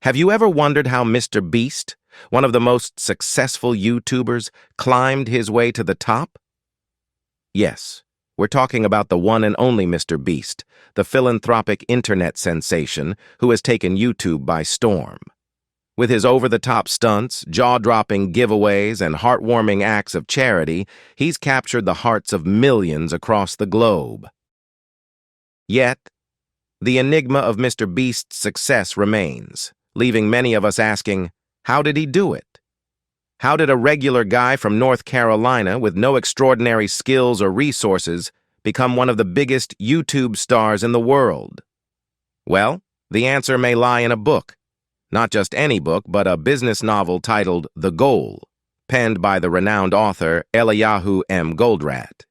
Have you ever wondered how Mr. Beast, one of the most successful YouTubers, climbed his way to the top? Yes, we're talking about the one and only Mr. Beast, the philanthropic internet sensation who has taken YouTube by storm. With his over-the-top stunts, jaw-dropping giveaways, and heartwarming acts of charity, he's captured the hearts of millions across the globe. Yet, the enigma of Mr. Beast's success remains, leaving many of us asking, how did he do it? How did a regular guy from North Carolina with no extraordinary skills or resources become one of the biggest YouTube stars in the world? Well, the answer may lie in a book. Not just any book, but a business novel titled The Goal, penned by the renowned author Eliyahu M. Goldratt.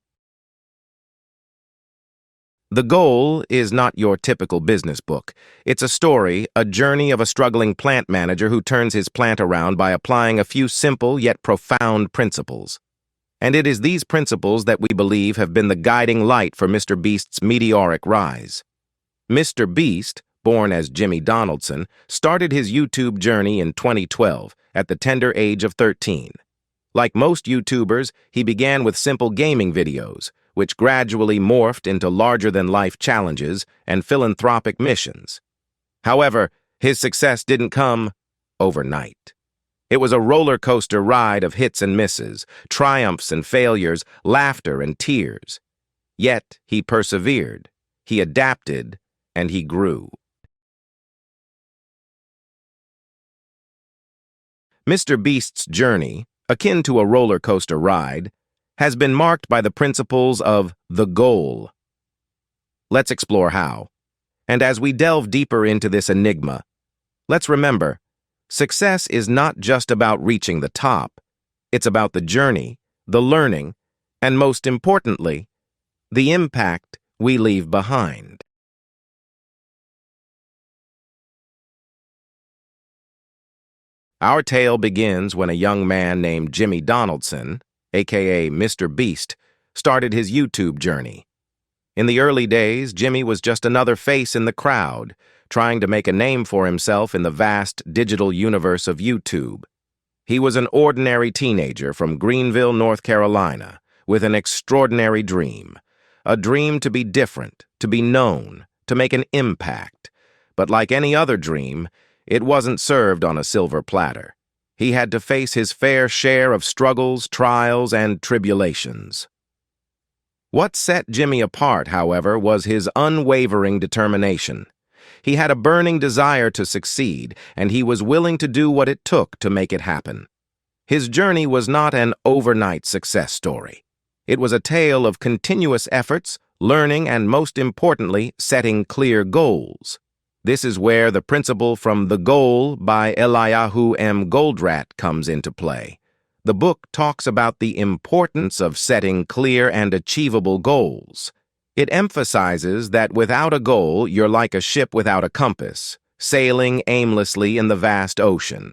The Goal is not your typical business book. It's a story, a journey of a struggling plant manager who turns his plant around by applying a few simple yet profound principles. And it is these principles that we believe have been the guiding light for Mr. Beast's meteoric rise. Mr. Beast, born as Jimmy Donaldson, started his YouTube journey in 2012 at the tender age of 13. Like most YouTubers, he began with simple gaming videos, which gradually morphed into larger-than-life challenges and philanthropic missions. However, his success didn't come overnight. It was a roller coaster ride of hits and misses, triumphs and failures, laughter and tears. Yet, he persevered, he adapted, and he grew. Mr. Beast's journey, akin to a roller coaster ride, has been marked by the principles of the goal. Let's explore how. And as we delve deeper into this enigma, let's remember, success is not just about reaching the top. It's about the journey, the learning, and most importantly, the impact we leave behind. Our tale begins when a young man named Jimmy Donaldson, aka Mr. Beast, started his YouTube journey. In the early days, Jimmy was just another face in the crowd, trying to make a name for himself in the vast digital universe of YouTube. He was an ordinary teenager from Greenville, North Carolina, with an extraordinary dream. A dream to be different, to be known, to make an impact. But like any other dream, it wasn't served on a silver platter. He had to face his fair share of struggles, trials, and tribulations. What set Jimmy apart, however, was his unwavering determination. He had a burning desire to succeed, and he was willing to do what it took to make it happen. His journey was not an overnight success story. It was a tale of continuous efforts, learning, and most importantly, setting clear goals. This is where the principle from The Goal by Eliyahu M. Goldratt comes into play. The book talks about the importance of setting clear and achievable goals. It emphasizes that without a goal, you're like a ship without a compass, sailing aimlessly in the vast ocean.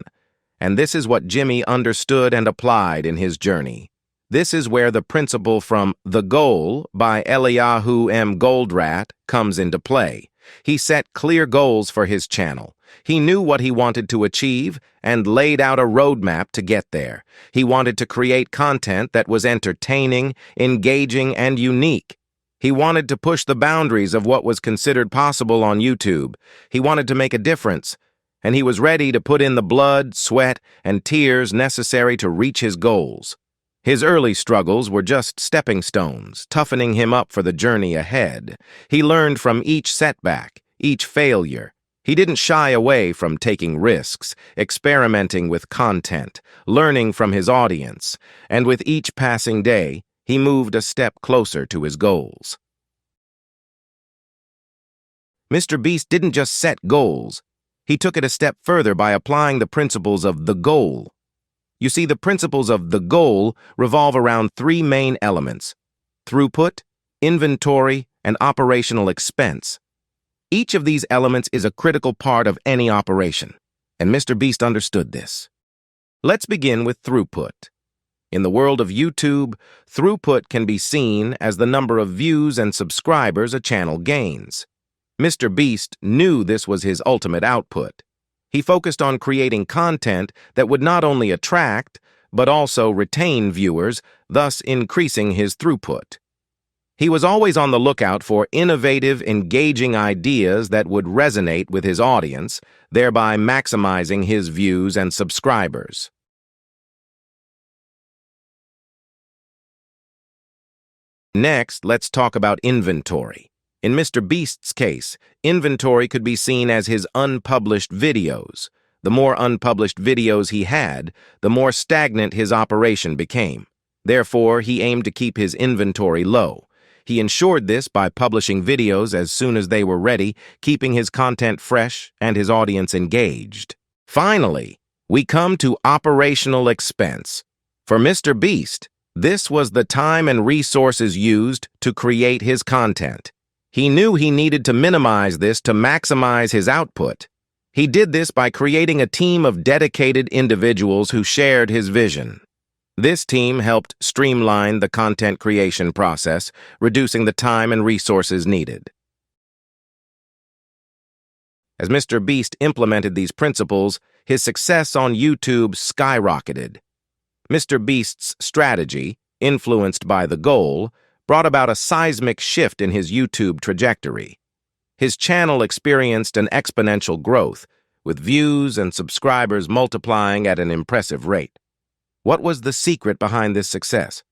And this is what Jimmy understood and applied in his journey. This is where the principle from The Goal by Eliyahu M. Goldratt comes into play. He set clear goals for his channel. He knew what he wanted to achieve and laid out a roadmap to get there. He wanted to create content that was entertaining, engaging, and unique. He wanted to push the boundaries of what was considered possible on YouTube. He wanted to make a difference, and he was ready to put in the blood, sweat, and tears necessary to reach his goals. His early struggles were just stepping stones, toughening him up for the journey ahead. He learned from each setback, each failure. He didn't shy away from taking risks, experimenting with content, learning from his audience, and with each passing day, he moved a step closer to his goals. Mr. Beast didn't just set goals. He took it a step further by applying the principles of the goal. You see, the principles of the goal revolve around three main elements: throughput, inventory, and operational expense. Each of these elements is a critical part of any operation, and Mr. Beast understood this. Let's begin with throughput. In the world of YouTube, throughput can be seen as the number of views and subscribers a channel gains. Mr. Beast knew this was his ultimate output. He focused on creating content that would not only attract, but also retain viewers, thus increasing his throughput. He was always on the lookout for innovative, engaging ideas that would resonate with his audience, thereby maximizing his views and subscribers. Next, let's talk about inventory. In MrBeast's case, inventory could be seen as his unpublished videos. The more unpublished videos he had, the more stagnant his operation became. Therefore, he aimed to keep his inventory low. He ensured this by publishing videos as soon as they were ready, keeping his content fresh and his audience engaged. Finally, we come to operational expense. For MrBeast, this was the time and resources used to create his content. He knew he needed to minimize this to maximize his output. He did this by creating a team of dedicated individuals who shared his vision. This team helped streamline the content creation process, reducing the time and resources needed. As MrBeast implemented these principles, his success on YouTube skyrocketed. MrBeast's strategy, influenced by the goal, brought about a seismic shift in his YouTube trajectory. His channel experienced an exponential growth, with views and subscribers multiplying at an impressive rate. What was the secret behind this success?